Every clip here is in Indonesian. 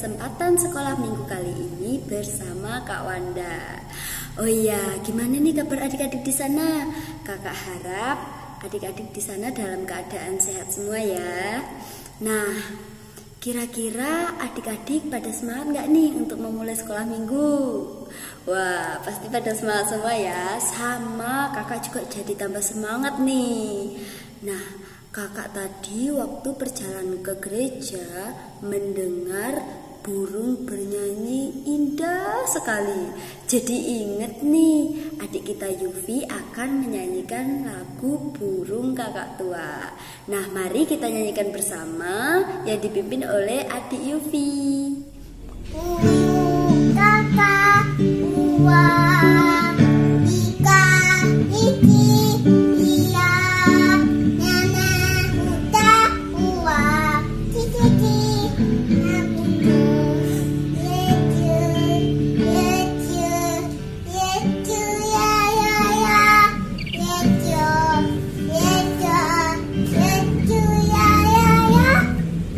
kesempatan sekolah minggu kali ini bersama Kak Wanda. Oh iya, gimana nih kabar adik-adik di sana? Kakak harap adik-adik di sana dalam keadaan sehat semua ya. Nah, kira-kira adik-adik pada semangat nggak nih untuk memulai sekolah minggu? Wah, pasti pada semangat semua ya. Sama kakak juga jadi tambah semangat nih. Nah, kakak tadi waktu perjalanan ke gereja mendengar burung bernyanyi indah sekali. Jadi inget nih, adik kita Yufi akan menyanyikan lagu Burung Kakak Tua. Nah, mari kita nyanyikan bersama yang dipimpin oleh adik Yufi. Burung kakak tua, ikan iki iya, nenek muda tua, cici nabudu, yeje, yeje, yeje ya ya ya, yeje, yeje, yeje ya ya ya,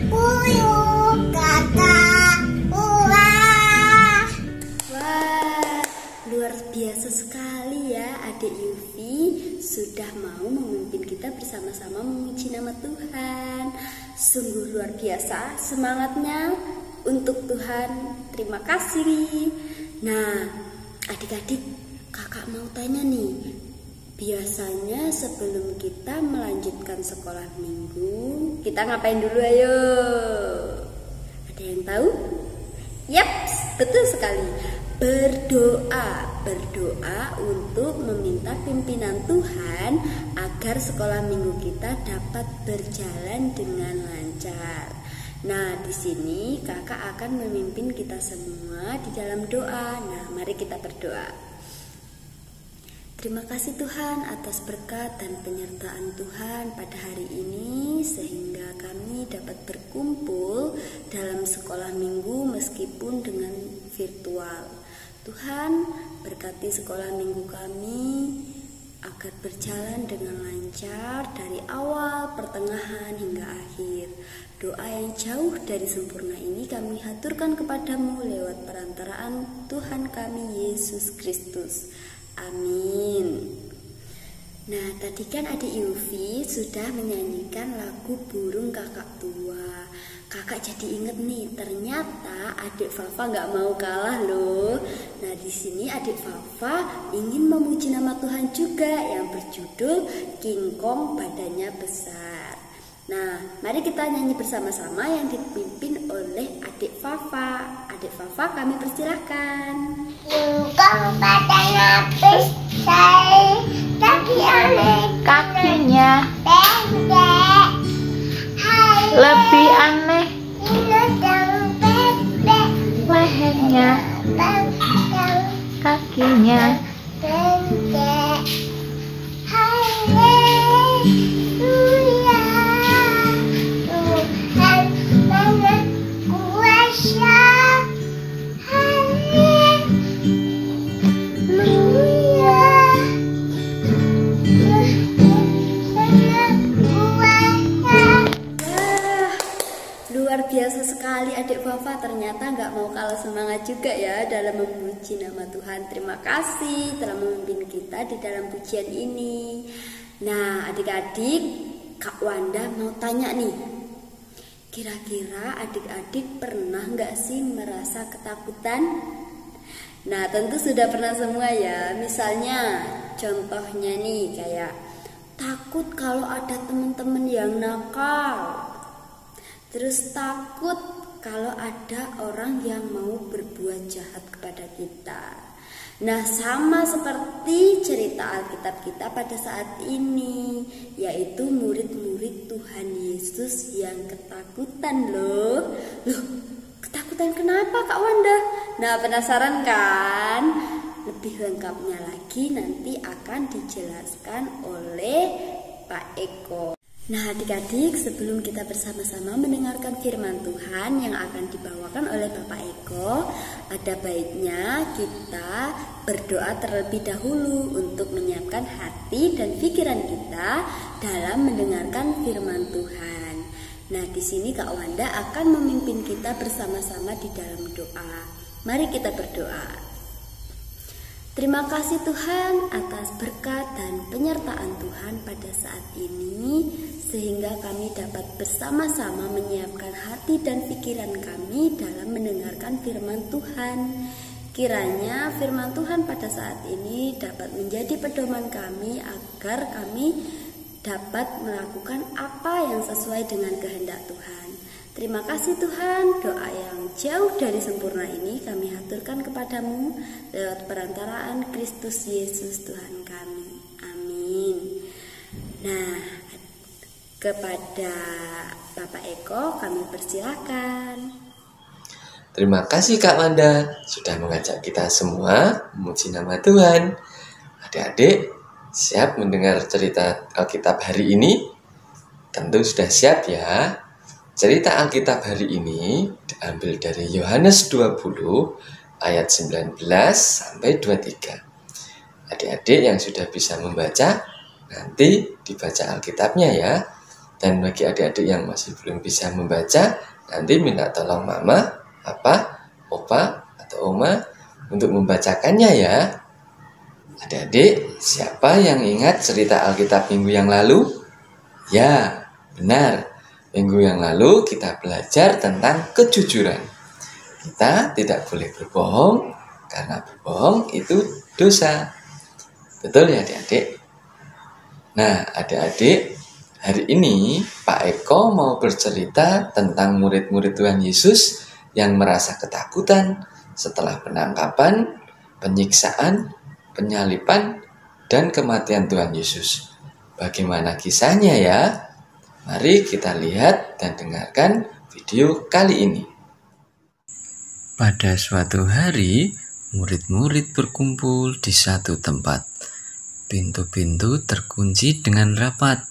burung kakak tua. Wah, luar biasa sekali ya adik Yufi sudah mau memimpin kita bersama-sama memuji nama Tuhan. Sungguh luar biasa semangatnya untuk Tuhan. Terima kasih. Nah, adik-adik, kakak mau tanya nih. Biasanya sebelum kita melanjutkan sekolah minggu, kita ngapain dulu ayo? Ada yang tahu? Yaps, betul sekali. Berdoa untuk meminta pimpinan Tuhan agar sekolah minggu kita dapat berjalan dengan lancar. Nah, di sini kakak akan memimpin kita semua di dalam doa. Nah, mari kita berdoa. Terima kasih Tuhan atas berkat dan penyertaan Tuhan pada hari ini sehingga kami dapat berkumpul dalam sekolah minggu meskipun dengan virtual. Tuhan, berkati sekolah minggu kami agar berjalan dengan lancar dari awal, pertengahan hingga akhir. Doa yang jauh dari sempurna ini kami haturkan kepadamu lewat perantaraan Tuhan kami Yesus Kristus. Amin. Nah, tadi kan adik Yufi sudah menyanyikan lagu Burung Kakak Tua. Kakak jadi inget nih, ternyata adik Fafa nggak mau kalah loh. Nah, di sini adik Fafa ingin memuji nama Tuhan juga yang berjudul King Kong badannya besar. Nah, mari kita nyanyi bersama-sama yang dipimpin oleh adik Fafa. Adik Fafa, kami persilahkan. King Kong badannya besar, tapi aneh Kakinya pendek. Hai, lebih aneh, binatang bebek, lehernya, binatang kakinya. pendek. Haleluya, Tuhan Maha Kuasa. Haleluya, Tuhan Maha Kuasa. Wah, luar biasa sekali adik Fafa. Ternyata nggak mau kalah semangat juga ya dalam memuji nama Tuhan. Terima kasih telah memimpin kita di dalam pujian ini. Nah, adik-adik, Kak Wanda mau tanya nih. Kira-kira adik-adik pernah nggak sih merasa ketakutan? Nah, tentu sudah pernah semua ya. Misalnya, contohnya nih kayak takut kalau ada teman-teman yang nakal. Terus takut kalau ada orang yang mau berbuat jahat kepada kita. Nah, sama seperti cerita Alkitab kita pada saat ini, yaitu murid-murid Tuhan Yesus yang ketakutan loh. Loh, ketakutan kenapa Kak Wanda? Nah, penasaran kan? Lebih lengkapnya lagi nanti akan dijelaskan oleh Pak Eko. Nah, adik-adik, sebelum kita bersama-sama mendengarkan firman Tuhan yang akan dibawakan oleh Bapak Eko, ada baiknya kita berdoa terlebih dahulu untuk menyiapkan hati dan pikiran kita dalam mendengarkan firman Tuhan. Nah, di sini Kak Wanda akan memimpin kita bersama-sama di dalam doa. Mari kita berdoa. Terima kasih Tuhan atas berkat dan penyertaan Tuhan pada saat ini, sehingga kami dapat bersama-sama menyiapkan hati dan pikiran kami dalam mendengarkan firman Tuhan. Kiranya firman Tuhan pada saat ini dapat menjadi pedoman kami agar kami dapat melakukan apa yang sesuai dengan kehendak Tuhan. Terima kasih Tuhan, doa yang jauh dari sempurna ini kami haturkan kepadamu lewat perantaraan Kristus Yesus Tuhan kami. Amin. Nah, kepada Bapak Eko kami persilakan. Terima kasih Kak Wanda sudah mengajak kita semua memuji nama Tuhan. Adik-adik siap mendengar cerita Alkitab hari ini? Tentu sudah siap ya. Cerita Alkitab hari ini diambil dari Yohanes 20 ayat 19 sampai 23. Adik-adik yang sudah bisa membaca, nanti dibaca Alkitabnya ya. Dan bagi adik-adik yang masih belum bisa membaca, nanti minta tolong mama, papa, opa, atau oma untuk membacakannya ya. Adik-adik, siapa yang ingat cerita Alkitab minggu yang lalu? Ya, benar. Minggu yang lalu kita belajar tentang kejujuran. Kita tidak boleh berbohong karena berbohong itu dosa. Betul ya adik-adik? Nah adik-adik, hari ini Pak Eko mau bercerita tentang murid-murid Tuhan Yesus yang merasa ketakutan setelah penangkapan, penyiksaan, penyaliban, dan kematian Tuhan Yesus. Bagaimana kisahnya ya? Mari kita lihat dan dengarkan video kali ini. Pada suatu hari, murid-murid berkumpul di satu tempat. Pintu-pintu terkunci dengan rapat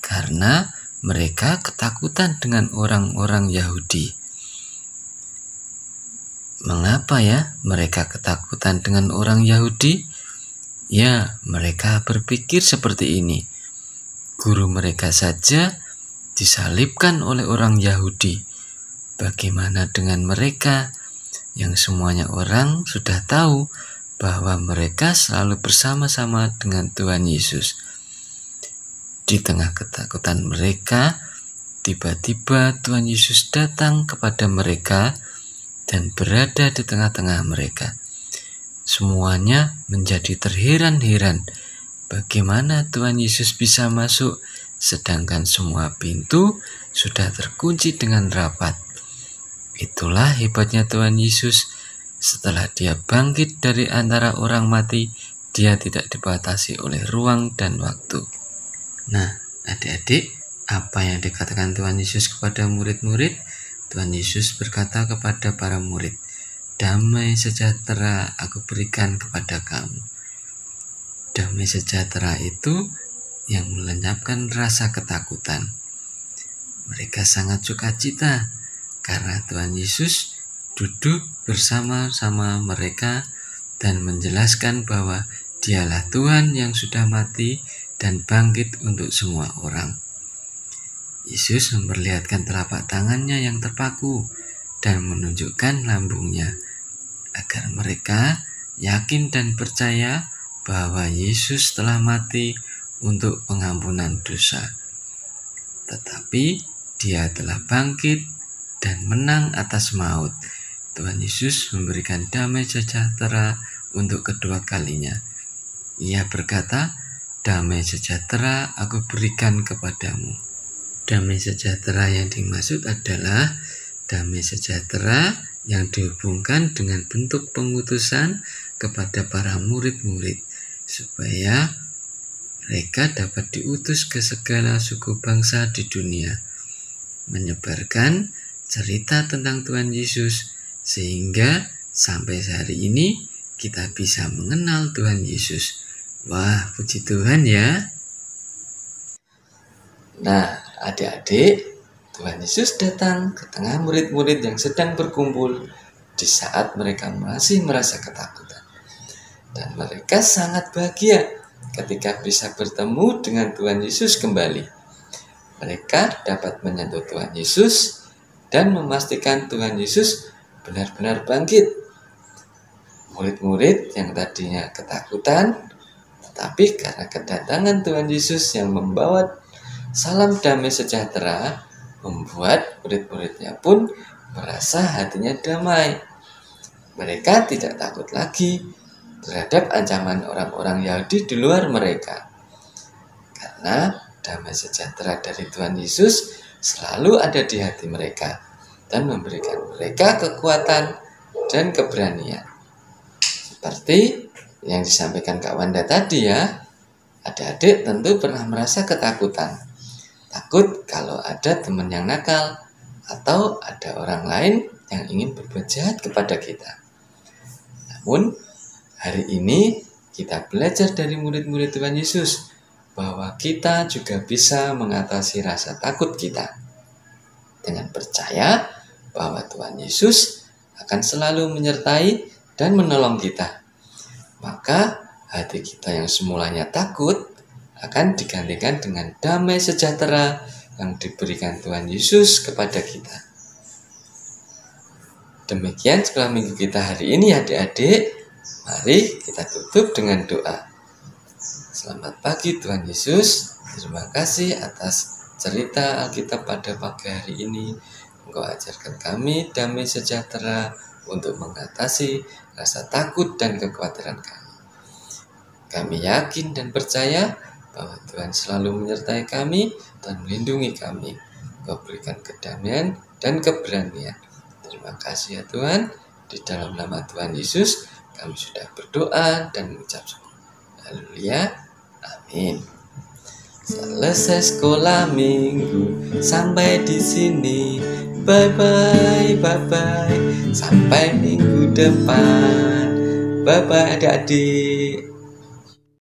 karena mereka ketakutan dengan orang-orang Yahudi. Mengapa ya mereka ketakutan dengan orang Yahudi? Ya, mereka berpikir seperti ini. Guru mereka saja disalibkan oleh orang Yahudi. Bagaimana dengan mereka yang semuanya orang sudah tahu bahwa mereka selalu bersama-sama dengan Tuhan Yesus. Di tengah ketakutan mereka, tiba-tiba Tuhan Yesus datang kepada mereka dan berada di tengah-tengah mereka. Semuanya menjadi terheran-heran bagaimana Tuhan Yesus bisa masuk sedangkan semua pintu sudah terkunci dengan rapat. Itulah hebatnya Tuhan Yesus. Setelah dia bangkit dari antara orang mati, dia tidak dibatasi oleh ruang dan waktu. Nah, adik-adik, apa yang dikatakan Tuhan Yesus kepada murid-murid? Tuhan Yesus berkata kepada para murid, "Damai sejahtera aku berikan kepada kamu." Damai sejahtera itu yang melenyapkan rasa ketakutan. Mereka sangat sukacita karena Tuhan Yesus duduk bersama-sama mereka dan menjelaskan bahwa Dialah Tuhan yang sudah mati dan bangkit untuk semua orang. Yesus memperlihatkan telapak tangannya yang terpaku dan menunjukkan lambungnya agar mereka yakin dan percaya bahwa Yesus telah mati untuk pengampunan dosa. Tetapi dia telah bangkit dan menang atas maut. Tuhan Yesus memberikan damai sejahtera untuk kedua kalinya. Ia berkata, "Damai sejahtera aku berikan kepadamu." Damai sejahtera yang dimaksud adalah damai sejahtera yang dihubungkan dengan bentuk pengutusan kepada para murid-murid supaya mereka dapat diutus ke segala suku bangsa di dunia, menyebarkan cerita tentang Tuhan Yesus, sehingga sampai hari ini kita bisa mengenal Tuhan Yesus. Wah, puji Tuhan ya. Nah, adik-adik, Tuhan Yesus datang ke tengah murid-murid yang sedang berkumpul di saat mereka masih merasa ketakutan. Dan mereka sangat bahagia ketika bisa bertemu dengan Tuhan Yesus kembali. mereka dapat menyentuh Tuhan Yesus dan memastikan Tuhan Yesus benar-benar bangkit. Murid-murid yang tadinya ketakutan, tetapi karena kedatangan Tuhan Yesus yang membawa salam damai sejahtera, membuat murid-muridnya pun merasa hatinya damai. Mereka tidak takut lagi terhadap ancaman orang-orang Yahudi di luar mereka. Karena damai sejahtera dari Tuhan Yesus selalu ada di hati mereka dan memberikan mereka kekuatan dan keberanian. Seperti yang disampaikan Kak Wanda tadi ya, adik-adik tentu pernah merasa ketakutan. Takut kalau ada teman yang nakal atau ada orang lain yang ingin berbuat jahat kepada kita. Namun, hari ini kita belajar dari murid-murid Tuhan Yesus bahwa kita juga bisa mengatasi rasa takut kita dengan percaya bahwa Tuhan Yesus akan selalu menyertai dan menolong kita. Maka hati kita yang semulanya takut akan digantikan dengan damai sejahtera yang diberikan Tuhan Yesus kepada kita. Demikian sekolah minggu kita hari ini adik-adik. Mari kita tutup dengan doa. Selamat pagi Tuhan Yesus. Terima kasih atas cerita Alkitab pada pagi hari ini. Engkau ajarkan kami damai sejahtera untuk mengatasi rasa takut dan kekhawatiran kami. Kami yakin dan percaya bahwa Tuhan selalu menyertai kami dan melindungi kami. Engkau berikan kedamaian dan keberanian. Terima kasih ya Tuhan. Di dalam nama Tuhan Yesus kami sudah berdoa dan mengucap syukur. Haleluya. Amin. Selesai sekolah minggu sampai di sini. Bye bye, bye bye. Sampai minggu depan. Bye bye adik-adik.